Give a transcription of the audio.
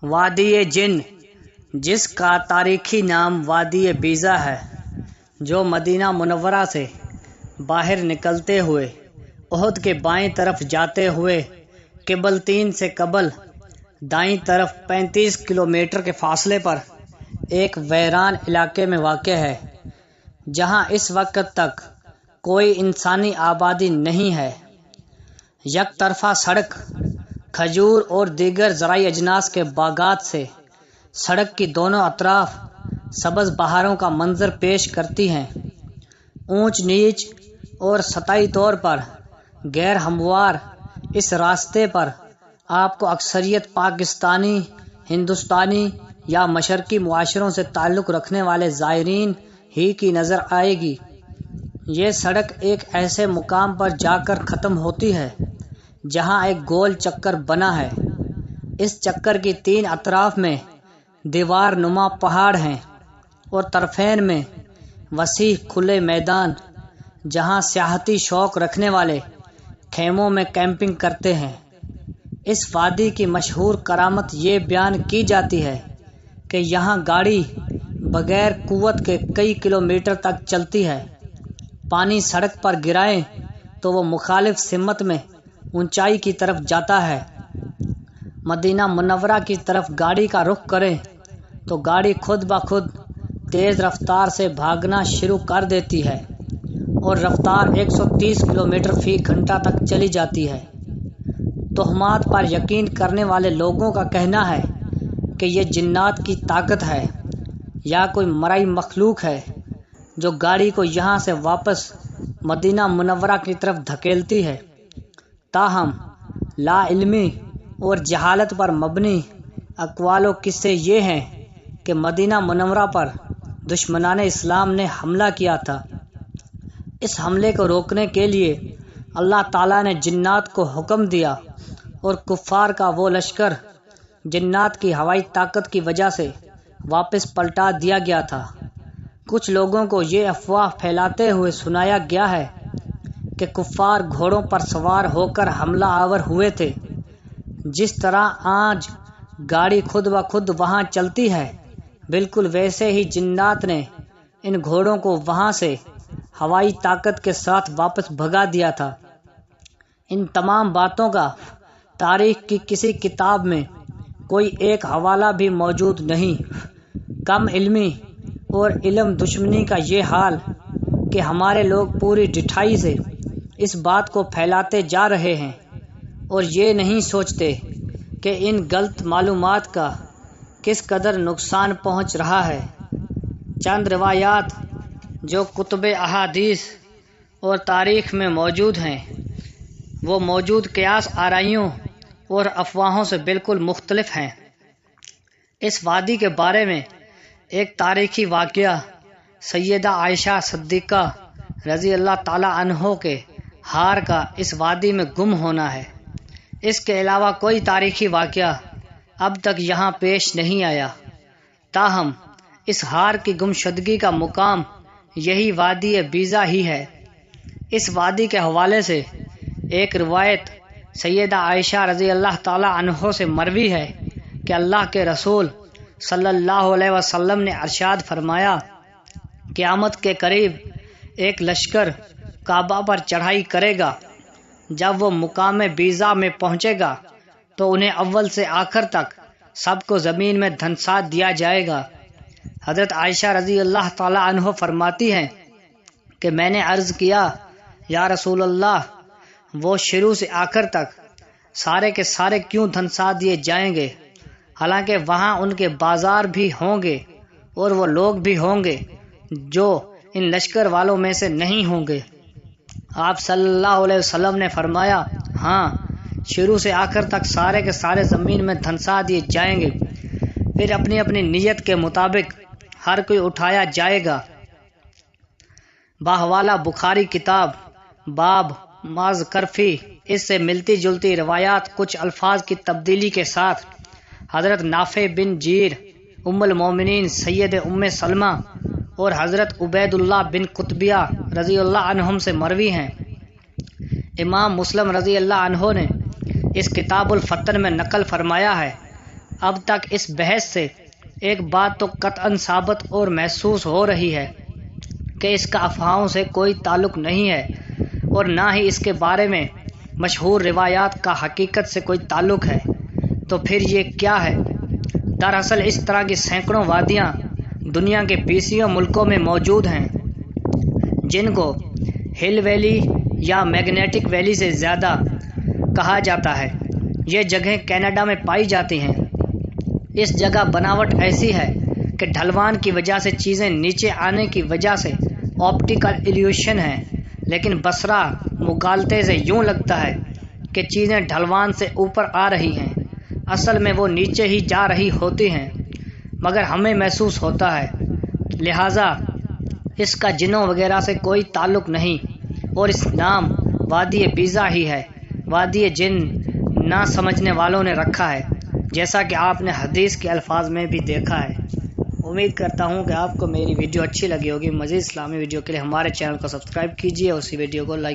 وادی جن، جس کا تاریخی نام وادی بیضا ہے، جو مدینہ منورہ سے باہر نکلتے ہوئے احد کے بائیں طرف جاتے ہوئے قبلتین سے قبل دائیں طرف 35 کلومیٹر کے فاصلے پر ایک ویران علاقے میں واقع ہے، جہاں اس وقت تک کوئی انسانی آبادی نہیں ہے۔ یک طرفہ سڑک کھجور اور دیگر زرعی اجناس کے باغات سے سڑک کی دونوں اطراف سبز بہاروں کا منظر پیش کرتی ہیں۔ اونچ نیچ اور سطحی طور پر غیر ہموار اس راستے پر آپ کو اکثریت پاکستانی، ہندوستانی یا مشرقی معاشروں سے تعلق رکھنے والے زائرین ہی کی نظر آئے گی۔ یہ سڑک ایک ایسے مقام پر جا کر ختم ہوتی ہے جہاں ایک گول چکر بنا ہے۔ اس چکر کی 3 اطراف میں دیوار نما پہاڑ ہیں اور طرفین میں وسیع کھلے میدان، جہاں سیاحتی شوق رکھنے والے خیموں میں کیمپنگ کرتے ہیں۔ اس وادی کی مشہور کرامت یہ بیان کی جاتی ہے کہ یہاں گاڑی بغیر قوت کے کئی کلومیٹر تک چلتی ہے۔ پانی سڑک پر گرائیں تو وہ مخالف سمت میں اونچائی کی طرف جاتا ہے۔ مدینہ منورہ کی طرف گاڑی کا رخ کریں تو گاڑی خود بخود تیز رفتار سے بھاگنا شروع کر دیتی ہے اور رفتار 130 کلومیٹر فی گھنٹہ تک چلی جاتی ہے۔ تہمات پر یقین کرنے والے لوگوں کا کہنا ہے کہ یہ جنات کی طاقت ہے یا کوئی مرئی مخلوق ہے جو گاڑی کو یہاں سے واپس مدینہ منورہ کی طرف دھکیلتی ہے۔ تاہم لا علمی اور جہالت پر مبنی اقوال و قصے یہ ہیں کہ مدینہ منورہ پر دشمنان اسلام نے حملہ کیا تھا۔ اس حملے کو روکنے کے لیے اللہ تعالیٰ نے جنات کو حکم دیا اور کفار کا وہ لشکر جنات کی ہوائی طاقت کی وجہ سے واپس پلٹا دیا گیا تھا۔ کچھ لوگوں کو یہ افواہ پھیلاتے ہوئے سنایا گیا ہے کہ کفار گھوڑوں پر سوار ہو کر حملہ آور ہوئے تھے۔ جس طرح آج گاڑی خود بخود وہاں چلتی ہے، بالکل ویسے ہی جنات نے ان گھوڑوں کو وہاں سے ہوائی طاقت کے ساتھ واپس بھگا دیا تھا۔ ان تمام باتوں کا تاریخ کی کسی کتاب میں کوئی ایک حوالہ بھی موجود نہیں۔ کم علمی اور علم دشمنی کا یہ حال کہ ہمارے لوگ پوری ڈٹھائی سے اس بات کو پھیلاتے جا رہے ہیں اور یہ نہیں سوچتے کہ ان غلط معلومات کا کس قدر نقصان پہنچ رہا ہے۔ چند روایات جو کتب احادیث اور تاریخ میں موجود ہیں، وہ موجود قیاس آرائیوں اور افواہوں سے بالکل مختلف ہیں۔ اس وادی کے بارے میں ایک تاریخی واقعہ سیدہ عائشہ صدیقہ رضی اللہ تعالی عنہ کے ہار کا اس وادی میں گم ہونا ہے۔ اس کے علاوہ کوئی تاریخی واقعہ اب تک یہاں پیش نہیں آیا۔ تاہم اس ہار کی گمشدگی کا مقام یہی وادی بیضا ہی ہے۔ اس وادی کے حوالے سے ایک روایت سیدہ عائشہ رضی اللہ تعالی عنہ سے مروی ہے کہ اللہ کے رسول صلی اللہ علیہ وسلم نے ارشاد فرمایا، قیامت کے قریب ایک لشکر کعبہ پر چڑھائی کرے گا۔ جب وہ مقام بیضا میں پہنچے گا تو انہیں اول سے آخر تک سب کو زمین میں دھنسا دیا جائے گا۔ حضرت عائشہ رضی اللہ تعالی عنہ فرماتی ہیں کہ میں نے عرض کیا، یا رسول اللہ، وہ شروع سے آخر تک سارے کے سارے کیوں دھنسا دیے جائیں گے، حالانکہ وہاں ان کے بازار بھی ہوں گے اور وہ لوگ بھی ہوں گے جو ان لشکر والوں میں سے نہیں ہوں گے۔ آپ صلی اللہ علیہ وسلم نے فرمایا، ہاں، شروع سے آخر تک سارے کے سارے زمین میں دھنسا دیے جائیں گے، پھر اپنی اپنی نیت کے مطابق ہر کوئی اٹھایا جائے گا۔ باحوالہ بخاری کتاب باب ماذ کرفی، اس سے ملتی جلتی روایات کچھ الفاظ کی تبدیلی کے ساتھ حضرت نافع بن جیر، ام المومنین سید ام سلمہ اور حضرت عبید اللہ بن قطبیہ رضی اللہ عنہم سے مروی ہیں۔ امام مسلم رضی اللہ عنہ نے اس کتاب الفتن میں نقل فرمایا ہے اب تک اس بحث سے ایک بات تو قطعاً ثابت اور محسوس ہو رہی ہے کہ اس کا افواہوں سے کوئی تعلق نہیں ہے اور نہ ہی اس کے بارے میں مشہور روایات کا حقیقت سے کوئی تعلق ہے۔ تو پھر یہ کیا ہے؟ دراصل اس طرح کی سینکڑوں وادیاں دنیا کے بیسیوں ملکوں میں موجود ہیں، جن کو ہل ویلی یا میگنیٹک ویلی سے زیادہ کہا جاتا ہے۔ یہ جگہیں کینیڈا میں پائی جاتی ہیں۔ اس جگہ بناوٹ ایسی ہے کہ ڈھلوان کی وجہ سے چیزیں نیچے آنے کی وجہ سے آپٹیکل ایلیوشن ہے، لیکن بصرہ مغالطے سے یوں لگتا ہے کہ چیزیں ڈھلوان سے اوپر آ رہی ہیں، اصل میں وہ نیچے ہی جا رہی ہوتی ہیں، مگر ہمیں محسوس ہوتا ہے۔ لہٰذا اس کا جنوں وغیرہ سے کوئی تعلق نہیں اور اس نام وادی بیضا ہی ہے۔ وادی جن نہ سمجھنے والوں نے رکھا ہے، جیسا کہ آپ نے حدیث کے الفاظ میں بھی دیکھا ہے۔ امید کرتا ہوں کہ آپ کو میری ویڈیو اچھی لگی ہوگی۔ مزید اسلامی ویڈیو کے لیے ہمارے چینل کو سبسکرائب کیجیے اور اسی ویڈیو کو لائک